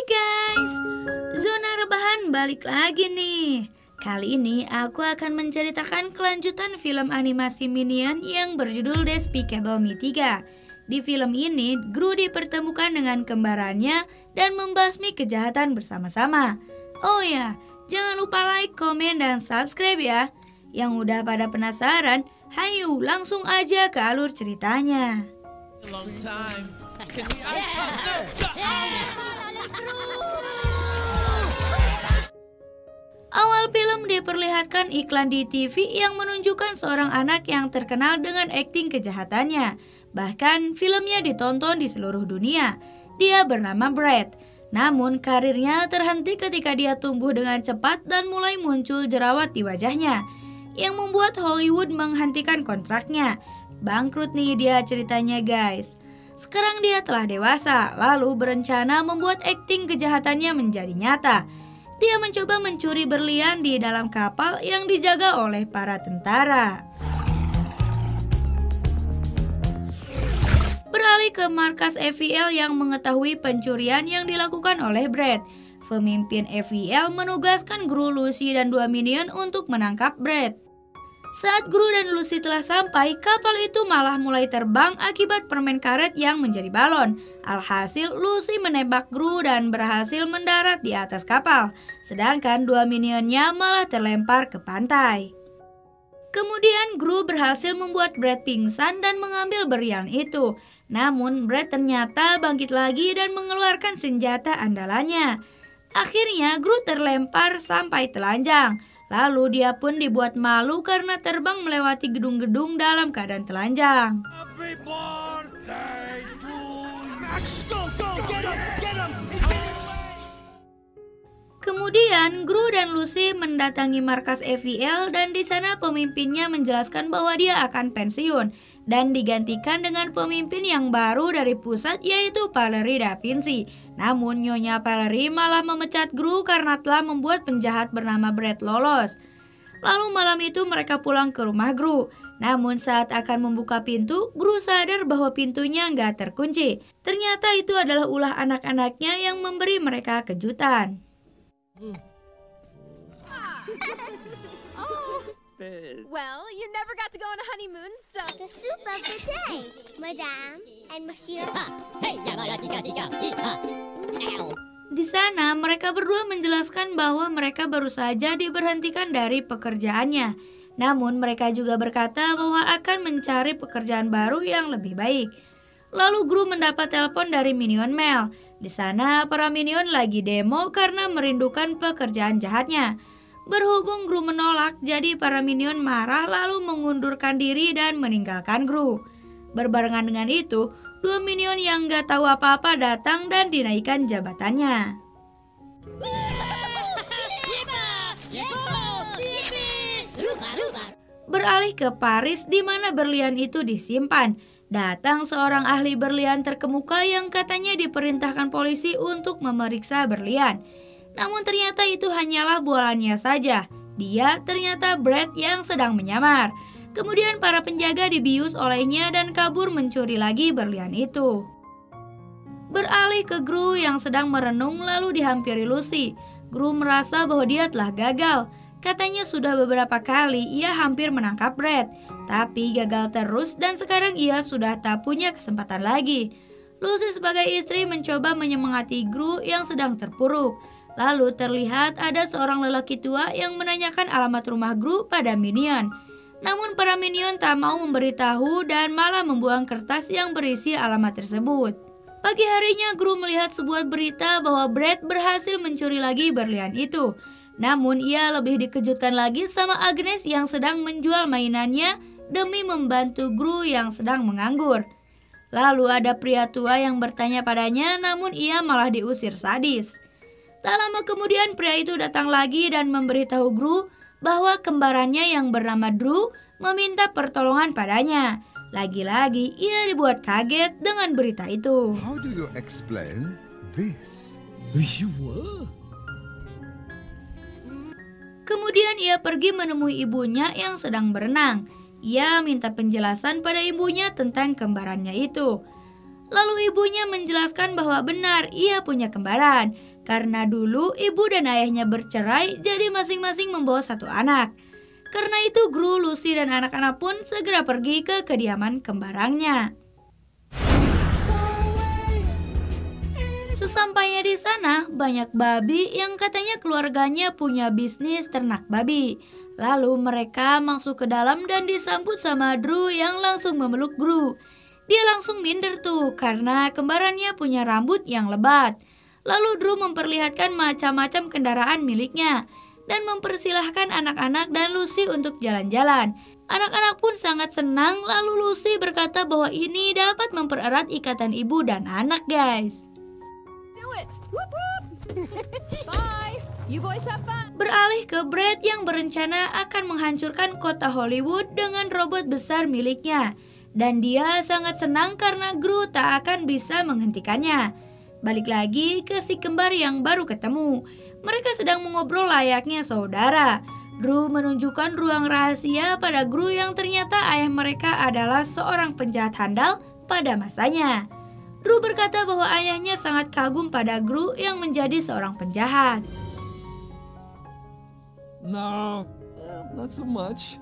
Hai guys, Zona Rebahan balik lagi nih. Kali ini aku akan menceritakan kelanjutan film animasi Minion yang berjudul Despicable Me 3. Di film ini, Gru dipertemukan dengan kembarannya dan membasmi kejahatan bersama-sama. Oh ya, jangan lupa like, komen, dan subscribe ya. Yang udah pada penasaran, hayu langsung aja ke alur ceritanya. Awal film diperlihatkan iklan di TV yang menunjukkan seorang anak yang terkenal dengan akting kejahatannya. Bahkan filmnya ditonton di seluruh dunia. Dia bernama Brad. Namun karirnya terhenti ketika dia tumbuh dengan cepat dan mulai muncul jerawat di wajahnya, yang membuat Hollywood menghentikan kontraknya. Bangkrut nih dia ceritanya guys. Sekarang dia telah dewasa, lalu berencana membuat akting kejahatannya menjadi nyata. Dia mencoba mencuri berlian di dalam kapal yang dijaga oleh para tentara. Beralih ke markas FEL yang mengetahui pencurian yang dilakukan oleh Brad. Pemimpin FEL menugaskan Gru, Lucy, dan 2 minion untuk menangkap Brad. Saat Gru dan Lucy telah sampai, kapal itu malah mulai terbang akibat permen karet yang menjadi balon. Alhasil, Lucy menembak Gru dan berhasil mendarat di atas kapal, sedangkan 2 minionnya malah terlempar ke pantai. Kemudian Gru berhasil membuat Brad pingsan dan mengambil berlian itu. Namun Brad ternyata bangkit lagi dan mengeluarkan senjata andalannya. Akhirnya Gru terlempar sampai telanjang. Lalu dia pun dibuat malu karena terbang melewati gedung-gedung dalam keadaan telanjang. Kemudian Gru dan Lucy mendatangi markas FEL dan di sana pemimpinnya menjelaskan bahwa dia akan pensiun dan digantikan dengan pemimpin yang baru dari pusat, yaitu Valerie Da Vinci. Namun Nyonya Valerie malah memecat Gru karena telah membuat penjahat bernama Brad lolos. Lalu malam itu mereka pulang ke rumah Gru. Namun saat akan membuka pintu, Gru sadar bahwa pintunya nggak terkunci. Ternyata itu adalah ulah anak-anaknya yang memberi mereka kejutan. Well, you never got to go on a honeymoon, so... The soup of the day, Madame and Monsieur. Di sana, mereka berdua menjelaskan bahwa mereka baru saja diberhentikan dari pekerjaannya. Namun, mereka juga berkata bahwa akan mencari pekerjaan baru yang lebih baik. Lalu Gru mendapat telepon dari Minion Mel. Di sana, para Minion lagi demo karena merindukan pekerjaan jahatnya. Berhubung Gru menolak, jadi para minion marah lalu mengundurkan diri dan meninggalkan Gru. Berbarengan dengan itu, 2 minion yang gak tahu apa-apa datang dan dinaikkan jabatannya. Beralih ke Paris di mana berlian itu disimpan. Datang seorang ahli berlian terkemuka yang katanya diperintahkan polisi untuk memeriksa berlian. Namun ternyata itu hanyalah bualannya saja. Dia ternyata Brad yang sedang menyamar. Kemudian para penjaga dibius olehnya dan kabur mencuri lagi berlian itu. Beralih ke Gru yang sedang merenung lalu dihampiri Lucy. Gru merasa bahwa dia telah gagal. Katanya sudah beberapa kali ia hampir menangkap Brad, tapi gagal terus dan sekarang ia sudah tak punya kesempatan lagi. Lucy sebagai istri mencoba menyemangati Gru yang sedang terpuruk. Lalu terlihat ada seorang lelaki tua yang menanyakan alamat rumah Gru pada minion. Namun para minion tak mau memberitahu dan malah membuang kertas yang berisi alamat tersebut. Pagi harinya Gru melihat sebuah berita bahwa Brad berhasil mencuri lagi berlian itu. Namun ia lebih dikejutkan lagi sama Agnes yang sedang menjual mainannya demi membantu Gru yang sedang menganggur. Lalu ada pria tua yang bertanya padanya, namun ia malah diusir sadis. Tak lama kemudian pria itu datang lagi dan memberitahu Gru bahwa kembarannya yang bernama Drew meminta pertolongan padanya. Lagi-lagi ia dibuat kaget dengan berita itu. How do you explain this? Kemudian ia pergi menemui ibunya yang sedang berenang. Ia minta penjelasan pada ibunya tentang kembarannya itu. Lalu ibunya menjelaskan bahwa benar ia punya kembaran, karena dulu ibu dan ayahnya bercerai jadi masing-masing membawa satu anak. Karena itu Gru, Lucy, dan anak-anak pun segera pergi ke kediaman kembarangnya. Sesampainya di sana, banyak babi yang katanya keluarganya punya bisnis ternak babi. Lalu mereka masuk ke dalam dan disambut sama Drew yang langsung memeluk Gru. Dia langsung minder tuh karena kembarannya punya rambut yang lebat. Lalu Drew memperlihatkan macam-macam kendaraan miliknya dan mempersilahkan anak-anak dan Lucy untuk jalan-jalan. Anak-anak pun sangat senang, lalu Lucy berkata bahwa ini dapat mempererat ikatan ibu dan anak, guys. Bye. You boys have fun. Beralih ke Brad yang berencana akan menghancurkan kota Hollywood dengan robot besar miliknya. Dan dia sangat senang karena Gru tak akan bisa menghentikannya. Balik lagi ke si kembar yang baru ketemu. Mereka sedang mengobrol layaknya saudara. Gru menunjukkan ruang rahasia pada Gru yang ternyata ayah mereka adalah seorang penjahat handal pada masanya. Gru berkata bahwa ayahnya sangat kagum pada Gru yang menjadi seorang penjahat. No, not so much.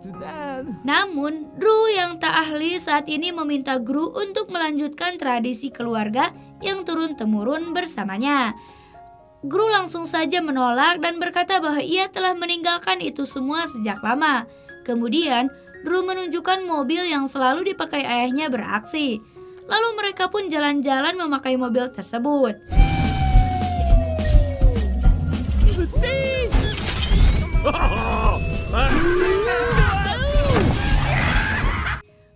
To Dad. Namun, Gru yang tak ahli saat ini meminta Gru untuk melanjutkan tradisi keluarga yang turun-temurun bersamanya. Gru langsung saja menolak dan berkata bahwa ia telah meninggalkan itu semua sejak lama. Kemudian, Gru menunjukkan mobil yang selalu dipakai ayahnya beraksi. Lalu mereka pun jalan-jalan memakai mobil tersebut.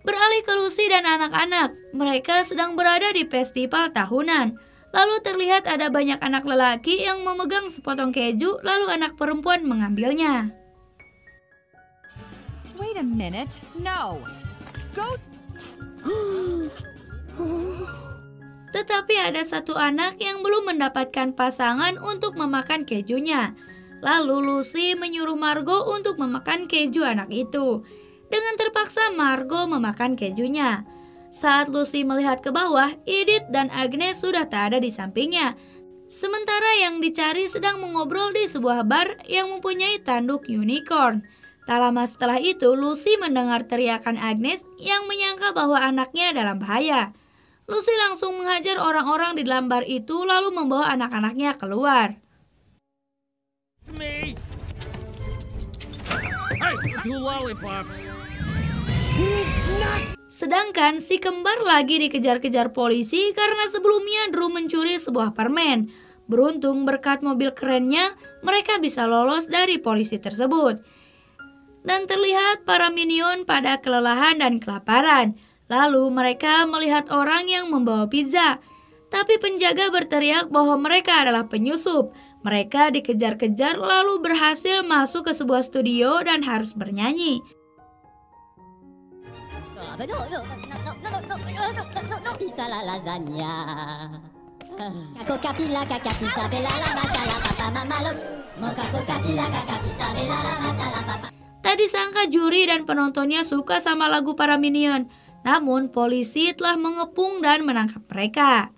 Beralih ke Lucy dan anak-anak, mereka sedang berada di festival tahunan. Lalu terlihat ada banyak anak lelaki yang memegang sepotong keju, lalu anak perempuan mengambilnya. Wait a minute. No. Go. Tetapi ada satu anak yang belum mendapatkan pasangan untuk memakan kejunya. Lalu Lucy menyuruh Margo untuk memakan keju anak itu. Dengan terpaksa Margo memakan kejunya. Saat Lucy melihat ke bawah, Edith dan Agnes sudah tak ada di sampingnya. Sementara yang dicari sedang mengobrol di sebuah bar yang mempunyai tanduk unicorn. Tak lama setelah itu, Lucy mendengar teriakan Agnes yang menyangka bahwa anaknya dalam bahaya. Lucy langsung menghajar orang-orang di dalam bar itu lalu membawa anak-anaknya keluar. Me. Hey, two lollipops. Sedangkan si kembar lagi dikejar-kejar polisi karena sebelumnya Drew mencuri sebuah permen. Beruntung berkat mobil kerennya, mereka bisa lolos dari polisi tersebut. Dan terlihat para minion pada kelelahan dan kelaparan. Lalu mereka melihat orang yang membawa pizza. Tapi penjaga berteriak bahwa mereka adalah penyusup. Mereka dikejar-kejar lalu berhasil masuk ke sebuah studio dan harus bernyanyi. Pizza la lasagna. Caco capilla caca pizza bella la masala papa mama lo. Caco capilla caca pizza bella la masala papa. Tadi sangka juri dan penontonnya suka sama lagu para minion. Namun polisi telah mengepung dan menangkap mereka.